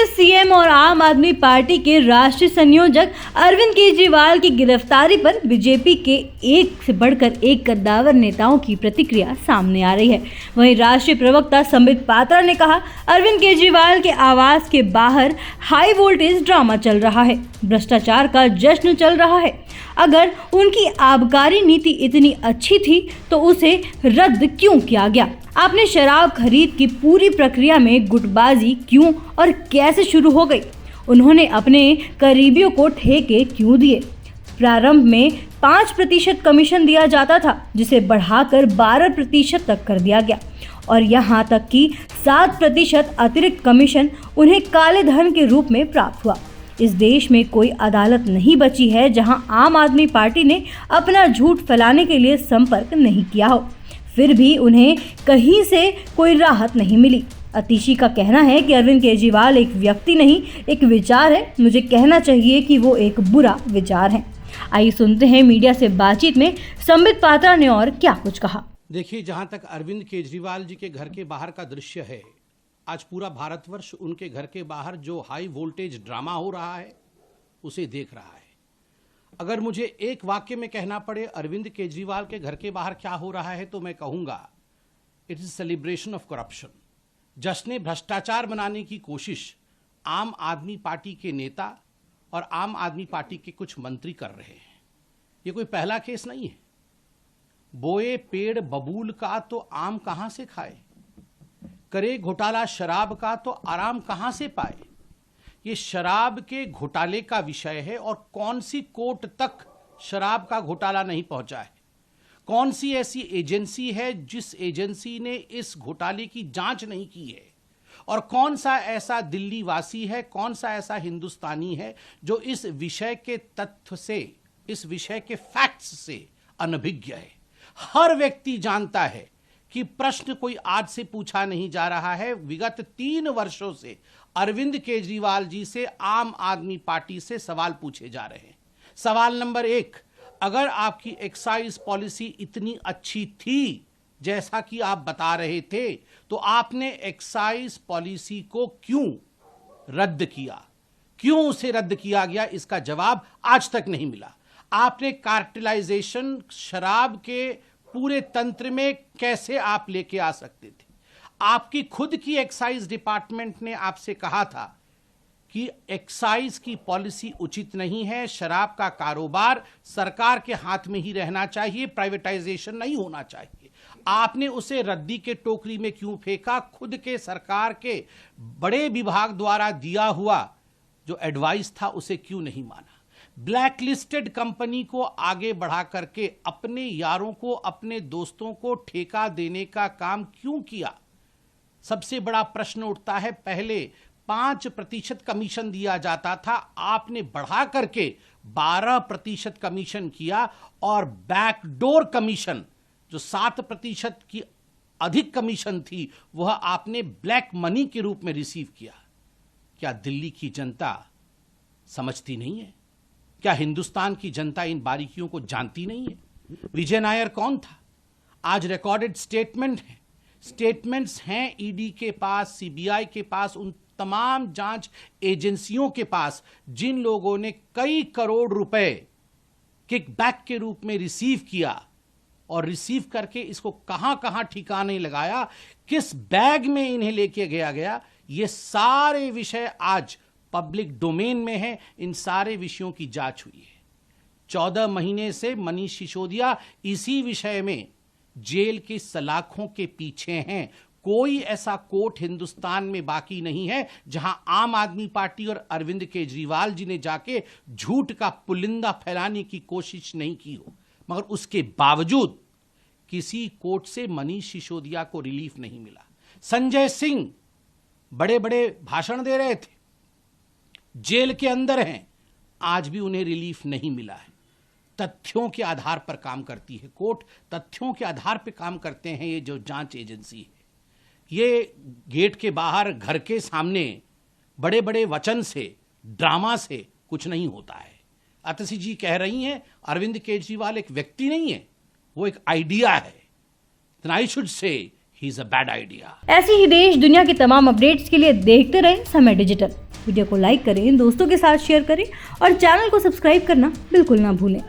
के सीएम और आम आदमी पार्टी के राष्ट्रीय संयोजक अरविंद केजरीवाल की गिरफ्तारी पर बीजेपी के एक से बढ़कर एक कद्दावर नेताओं की प्रतिक्रिया सामने आ रही है। वहीं राष्ट्रीय प्रवक्ता संबित पात्रा ने कहा, अरविंद केजरीवाल के आवास के बाहर हाई वोल्टेज ड्रामा चल रहा है, भ्रष्टाचार का जश्न चल रहा है। अगर उनकी आबकारी नीति इतनी अच्छी थी तो उसे रद्द क्यों किया गया? आपने शराब खरीद की पूरी प्रक्रिया में गुटबाजी क्यों और कैसे शुरू हो गई? उन्होंने अपने करीबियों को ठेके क्यों दिए? प्रारंभ में 5% कमीशन दिया जाता था, जिसे बढ़ाकर 12% तक कर दिया गया और यहाँ तक कि 7% अतिरिक्त कमीशन उन्हें काले धन के रूप में प्राप्त हुआ। इस देश में कोई अदालत नहीं बची है जहां आम आदमी पार्टी ने अपना झूठ फैलाने के लिए संपर्क नहीं किया हो, फिर भी उन्हें कहीं से कोई राहत नहीं मिली। अतिशी का कहना है कि अरविंद केजरीवाल एक व्यक्ति नहीं, एक विचार है। मुझे कहना चाहिए कि वो एक बुरा विचार है। आइए सुनते हैं मीडिया से बातचीत में संबित पात्रा ने और क्या कुछ कहा। देखिए, जहां तक अरविंद केजरीवाल जी के घर के बाहर का दृश्य है, आज पूरा भारतवर्ष उनके घर के बाहर जो हाई वोल्टेज ड्रामा हो रहा है उसे देख रहा है। अगर मुझे एक वाक्य में कहना पड़े अरविंद केजरीवाल के घर के बाहर क्या हो रहा है तो मैं कहूंगा, it is celebration of corruption. जश्न भ्रष्टाचार बनाने की कोशिश आम आदमी पार्टी के नेता और आम आदमी पार्टी के कुछ मंत्री कर रहे हैं। ये कोई पहला केस नहीं है। बोए पेड़ बबूल का तो आम कहां से खाए, करे घोटाला शराब का तो आराम कहां से पाए। ये शराब के घोटाले का विषय है और कौन सी कोर्ट तक शराब का घोटाला नहीं पहुंचा है? कौन सी ऐसी एजेंसी है जिस एजेंसी ने इस घोटाले की जांच नहीं की है? और कौन सा ऐसा दिल्ली वासी है, कौन सा ऐसा हिंदुस्तानी है जो इस विषय के तथ्य से, इस विषय के फैक्ट्स से अनभिज्ञ है? हर व्यक्ति जानता है कि प्रश्न कोई आज से पूछा नहीं जा रहा है। विगत 3 वर्षों से अरविंद केजरीवाल जी से आम आदमी पार्टी से सवाल पूछे जा रहे हैं। सवाल नंबर 1, अगर आपकी एक्साइज पॉलिसी इतनी अच्छी थी जैसा कि आप बता रहे थे, तो आपने एक्साइज पॉलिसी को क्यों रद्द किया? क्यों उसे रद्द किया गया, इसका जवाब आज तक नहीं मिला। आपने कार्टेलाइजेशन शराब के पूरे तंत्र में कैसे आप लेके आ सकते थे? आपकी खुद की एक्साइज डिपार्टमेंट ने आपसे कहा था कि एक्साइज की पॉलिसी उचित नहीं है, शराब का कारोबार सरकार के हाथ में ही रहना चाहिए, प्राइवेटाइजेशन नहीं होना चाहिए। आपने उसे रद्दी के टोकरी में क्यों फेंका? खुद के सरकार के बड़े विभाग द्वारा दिया हुआ जो एडवाइस था उसे क्यों नहीं माना? ब्लैक लिस्टेड कंपनी को आगे बढ़ा करके अपने यारों को, अपने दोस्तों को ठेका देने का काम क्यों किया? सबसे बड़ा प्रश्न उठता है। पहले 5% कमीशन दिया जाता था, आपने बढ़ा करके 12% कमीशन किया और बैकडोर कमीशन जो 7% की अधिक कमीशन थी वह आपने ब्लैक मनी के रूप में रिसीव किया। क्या दिल्ली की जनता समझती नहीं है? क्या हिंदुस्तान की जनता इन बारीकियों को जानती नहीं है? विजय नायर कौन था? आज रिकॉर्डेड स्टेटमेंट है, स्टेटमेंट्स हैं ईडी के पास, सीबीआई के पास, उन तमाम जांच एजेंसियों के पास जिन लोगों ने कई करोड़ रुपए किकबैक के रूप में रिसीव किया और रिसीव करके इसको कहां कहां ठिकाने लगाया, किस बैग में इन्हें लेके गया। ये सारे विषय आज पब्लिक डोमेन में है। इन सारे विषयों की जांच हुई है। 14 महीने से मनीष सिसोदिया इसी विषय में जेल की सलाखों के पीछे हैं। कोई ऐसा कोर्ट हिंदुस्तान में बाकी नहीं है जहां आम आदमी पार्टी और अरविंद केजरीवाल जी ने जाके झूठ का पुलिंदा फैलाने की कोशिश नहीं की हो। मगर उसके बावजूद किसी कोर्ट से मनीष सिसोदिया को रिलीफ नहीं मिला। संजय सिंह बड़े बड़े भाषण दे रहे थे, जेल के अंदर हैं, आज भी उन्हें रिलीफ नहीं मिला है। तथ्यों के आधार पर काम करती है कोर्ट, तथ्यों के आधार पर काम करते हैं ये जो जांच एजेंसी है। ये गेट के बाहर, घर के सामने बड़े बड़े वचन से, ड्रामा से कुछ नहीं होता है। अतसी जी कह रही हैं अरविंद केजरीवाल एक व्यक्ति नहीं है, वो एक आइडिया है। Then I should say he is a bad idea। ऐसी ही देश दुनिया की तमाम अपडेट्स के लिए देखते रहें समय डिजिटल। वीडियो को लाइक करें, दोस्तों के साथ शेयर करें और चैनल को सब्सक्राइब करना बिल्कुल ना भूलें।